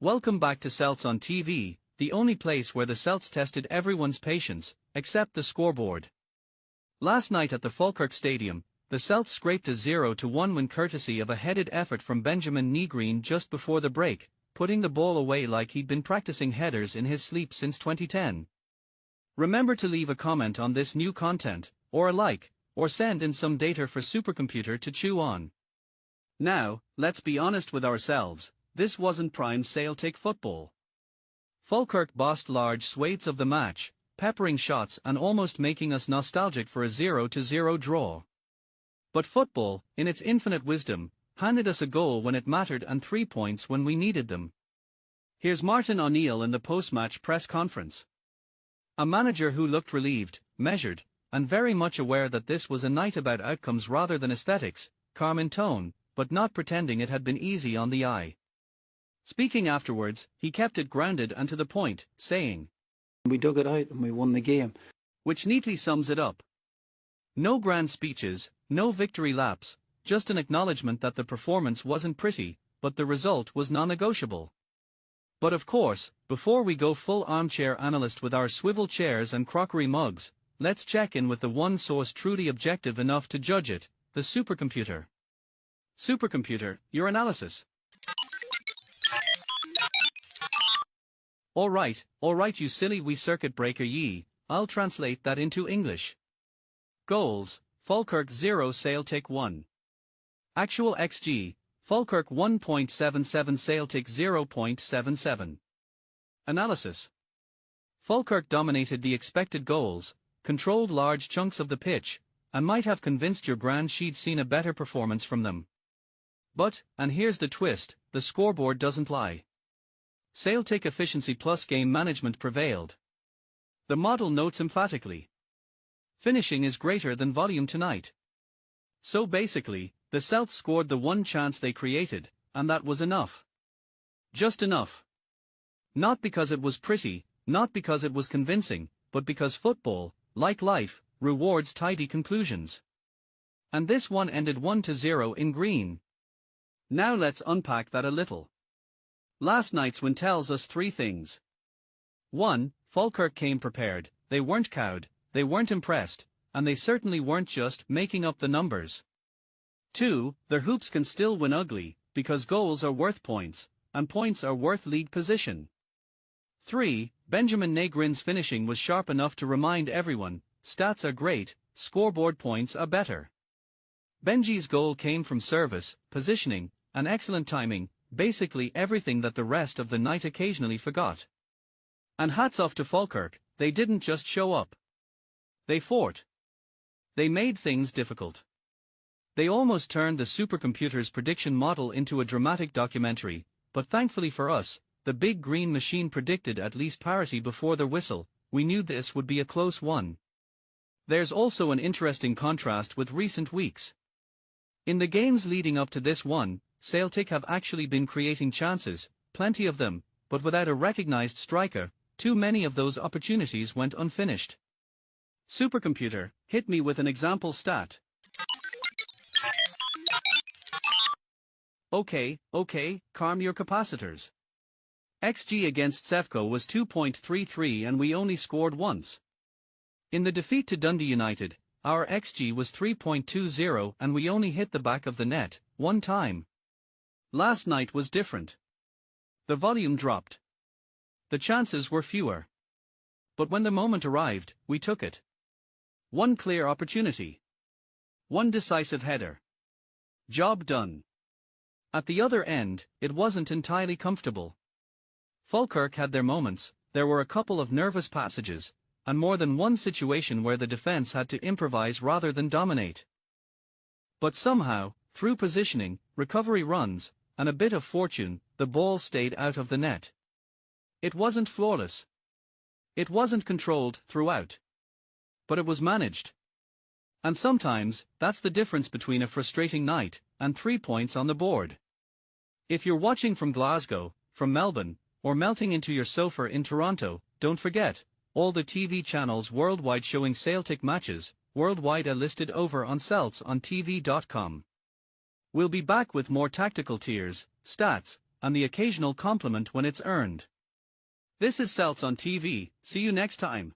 Welcome back to Celts on TV, the only place where the Celts tested everyone's patience, except the scoreboard. Last night at the Falkirk Stadium, the Celts scraped a 0-1 win courtesy of a headed effort from Benjamin Negrin just before the break, putting the ball away like he'd been practicing headers in his sleep since 2010. Remember to leave a comment on this new content, or a like, or send in some data for Supercomputer to chew on. Now, let's be honest with ourselves. This wasn't prime Celtic football. Falkirk bossed large swathes of the match, peppering shots and almost making us nostalgic for a 0-0 draw. But football, in its infinite wisdom, handed us a goal when it mattered and 3 points when we needed them. Here's Martin O'Neill in the post-match press conference. A manager who looked relieved, measured, and very much aware that this was a night about outcomes rather than aesthetics, calm in tone, but not pretending it had been easy on the eye. Speaking afterwards, he kept it grounded and to the point, saying, "We dug it out and we won the game." Which neatly sums it up. No grand speeches, no victory laps, just an acknowledgement that the performance wasn't pretty, but the result was non-negotiable. But of course, before we go full armchair analyst with our swivel chairs and crockery mugs, let's check in with the one source truly objective enough to judge it, the supercomputer. Supercomputer, your analysis. Alright, you silly wee circuit breaker ye, I'll translate that into English. Goals, Falkirk 0 Celtic 1. Actual XG, Falkirk 1.77 Celtic 0.77. Analysis. Falkirk dominated the expected goals, controlled large chunks of the pitch, and might have convinced your gran she'd seen a better performance from them. But, and here's the twist, the scoreboard doesn't lie. Celtic efficiency plus game management prevailed. The model notes emphatically. Finishing is greater than volume tonight. So basically, the Celts scored the one chance they created, and that was enough. Just enough. Not because it was pretty, not because it was convincing, but because football, like life, rewards tidy conclusions. And this one ended 1-0 in green. Now let's unpack that a little. Last night's win tells us 3 things. 1. Falkirk came prepared, they weren't cowed, they weren't impressed, and they certainly weren't just making up the numbers. 2. Their hoops can still win ugly, because goals are worth points, and points are worth league position. 3. Benjamin Negrin's finishing was sharp enough to remind everyone, stats are great, scoreboard points are better. Benji's goal came from service, positioning, and excellent timing, basically everything that the rest of the night occasionally forgot. And hats off to Falkirk, they didn't just show up. They fought. They made things difficult. They almost turned the supercomputer's prediction model into a dramatic documentary, but thankfully for us, the big green machine predicted at least parity before the whistle. We knew this would be a close one. There's also an interesting contrast with recent weeks. In the games leading up to this one, Celtic have actually been creating chances, plenty of them, but without a recognized striker. Too many of those opportunities went unfinished. Supercomputer, hit me with an example stat. Okay, calm your capacitors. XG against Cefco was 2.33 and we only scored once. In the defeat to Dundee United, our XG was 3.20 and we only hit the back of the net, one time. Last night was different. The volume dropped. The chances were fewer. But when the moment arrived, we took it. One clear opportunity. One decisive header. Job done. At the other end, it wasn't entirely comfortable. Falkirk had their moments, there were a couple of nervous passages, and more than one situation where the defense had to improvise rather than dominate. But somehow, through positioning, recovery runs, and a bit of fortune, the ball stayed out of the net. It wasn't flawless. It wasn't controlled throughout. But it was managed. And sometimes, that's the difference between a frustrating night and 3 points on the board. If you're watching from Glasgow, from Melbourne, or melting into your sofa in Toronto, don't forget, all the TV channels worldwide showing Celtic matches, worldwide are listed over on CeltsxG.com. We'll be back with more tactical tiers, stats, and the occasional compliment when it's earned. This is Celts on TV, see you next time.